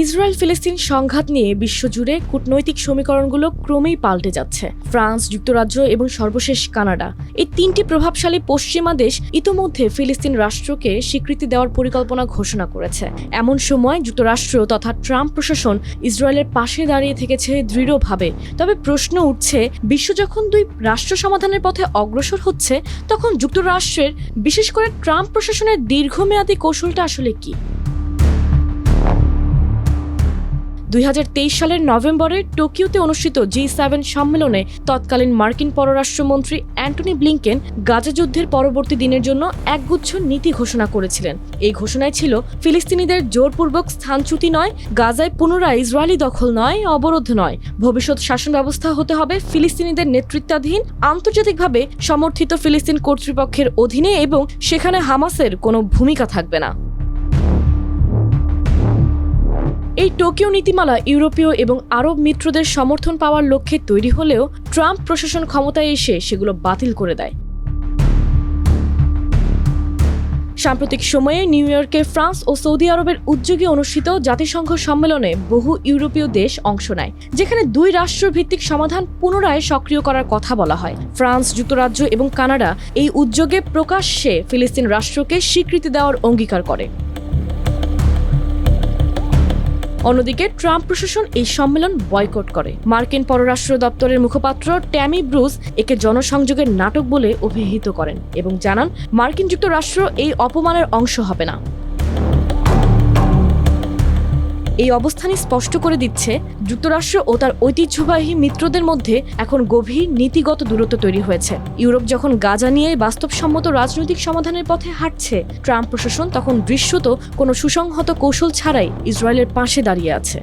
Israel ফিলিস্তিন সংঘাত নিয়ে বিশ্বজুড়ে কূটনৈতিক সমীকরণগুলো ক্রমেই পাল্টে যাচ্ছে। ফ্রান্স, যুক্তরাজ্য এবং সর্বশেষ কানাডা, এই তিনটি প্রভাবশালী পশ্চিমা দেশ ইতোমধ্যে ফিলিস্তিন রাষ্ট্রকে স্বীকৃতি দেওয়ার পরিকল্পনা ঘোষণা করেছে। এমন সময় যুক্তরাষ্ট্র তথা ট্রাম্প প্রশাসন ইসরায়েলের পাশে দাঁড়িয়ে থেকেছে দৃঢ়ভাবে। তবে প্রশ্ন উঠছে, বিশ্ব যখন দুই রাষ্ট্র সমাধানের পথে অগ্রসর হচ্ছে, তখন যুক্তরাষ্ট্রের, বিশেষ করে ট্রাম্প প্রশাসনের দীর্ঘমেয়াদী কৌশলটা আসলে কি? 2023 সালের নভেম্বরে টোকিওতে অনুষ্ঠিত G7 সম্মেলনে তৎকালীন মার্কিন পররাষ্ট্রমন্ত্রী অ্যান্টনি ব্লিংকেন গাজা যুদ্ধের পরবর্তী দিনের জন্য একগুচ্ছ নীতি ঘোষণা করেছিলেন। এই ঘোষণায় ছিল ফিলিস্তিনিদের জোরপূর্বক স্থানচ্যুতি নয়, গাজায় পুনরায় ইসরায়েলি দখল নয়, অবরোধ নয়, ভবিষ্যৎ শাসন ব্যবস্থা হতে হবে ফিলিস্তিনিদের নেতৃত্বাধীন আন্তর্জাতিকভাবে সমর্থিত ফিলিস্তিন কর্তৃপক্ষের অধীনে এবং সেখানে হামাসের কোনো ভূমিকা থাকবে না। এই টোকিও নীতিমালা ইউরোপীয় এবং আরব মিত্রদের সমর্থন পাওয়ার লক্ষ্যে তৈরি হলেও ট্রাম্প প্রশাসন ক্ষমতায় এসে সেগুলো বাতিল করে দেয়। সাম্প্রতিক সময়ে নিউ ইয়র্কে ফ্রান্স ও সৌদি আরবের উদ্যোগে অনুষ্ঠিত জাতিসংঘ সম্মেলনে বহু ইউরোপীয় দেশ অংশ নেয়, যেখানে দুই রাষ্ট্রভিত্তিক সমাধান পুনরায় সক্রিয় করার কথা বলা হয়। ফ্রান্স, যুক্তরাজ্য এবং কানাডা এই উদ্যোগে প্রকাশ্যে ফিলিস্তিন রাষ্ট্রকে স্বীকৃতি দেওয়ার অঙ্গীকার করে। অন্যদিকে ট্রাম্প প্রশাসন এই সম্মেলন বয়কট করে। মার্কিন পররাষ্ট্র দপ্তরের মুখপাত্র ট্যামি ব্রুস একে জনসংযোগের নাটক বলে অভিহিত করেন এবং জানান, মার্কিন যুক্তরাষ্ট্র এই অপমানের অংশ হবে না। এই অবস্থানই স্পষ্ট করে দিচ্ছে, যুক্তরাষ্ট্র ও তার ঐতিহ্যবাহী মিত্রদের মধ্যে এখন গভীর নীতিগত দূরত্ব তৈরি হয়েছে। ইউরোপ যখন গাজা নিয়ে বাস্তবসম্মত রাজনৈতিক সমাধানের পথে হাঁটছে, ট্রাম্প প্রশাসন তখন দৃশ্যত কোনো সুসংহত কৌশল ছাড়াই ইসরায়েলের পাশে দাঁড়িয়ে আছে।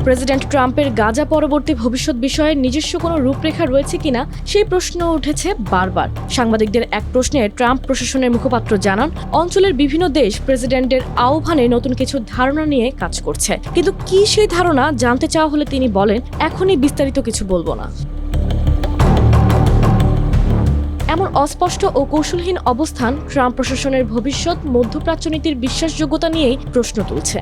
প্রেসিডেন্ট ট্রাম্পের গাজা পরবর্তী ভবিষ্যৎ বিষয়ে নিজস্ব কোনো রূপরেখা রয়েছে কিনা সেই প্রশ্ন উঠেছে বারবার। সাংবাদিকদের এক প্রশ্নে ট্রাম্প প্রশাসনের মুখপাত্র জানান, অঞ্চলের বিভিন্ন দেশ প্রেসিডেন্টের আহ্বানে নতুন কিছু ধারণা নিয়ে কাজ করছে, কিন্তু কি সেই ধারণা জানতে চাওয়া হলে তিনি বলেন, এখনই বিস্তারিত কিছু বলবো না। এমন অস্পষ্ট ও কৌশলহীন অবস্থান ট্রাম্প প্রশাসনের ভবিষ্যৎ মধ্যপ্রাচ্য নীতির বিশ্বাসযোগ্যতা নিয়েই প্রশ্ন তুলছে।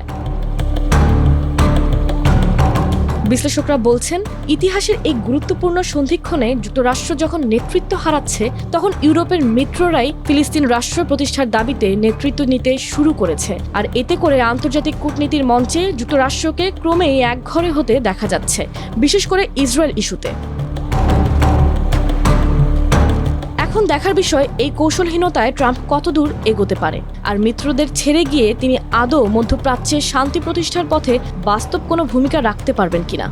বিশ্লেষকরা বলছেন, ইতিহাসের এই গুরুত্বপূর্ণ সন্ধিক্ষণে যুক্তরাষ্ট্র যখন নেতৃত্ব হারাচ্ছে, তখন ইউরোপের মিত্ররাই ফিলিস্তিন রাষ্ট্র প্রতিষ্ঠার দাবিতে নেতৃত্ব নিতে শুরু করেছে। আর এতে করে আন্তর্জাতিক কূটনীতির মঞ্চে যুক্তরাষ্ট্রকে ক্রমেই একঘরে হতে দেখা যাচ্ছে, বিশেষ করে ইসরায়েল ইস্যুতে। এখন দেখার বিষয়, এই কৌশলহীনতায় ট্রাম্প কতদূর এগোতে পারে, আর মিত্রদের ছেড়ে গিয়ে তিনি আদৌ মধ্যপ্রাচ্যে শান্তি প্রতিষ্ঠার পথে বাস্তব কোনো ভূমিকা রাখতে পারবেন কিনা।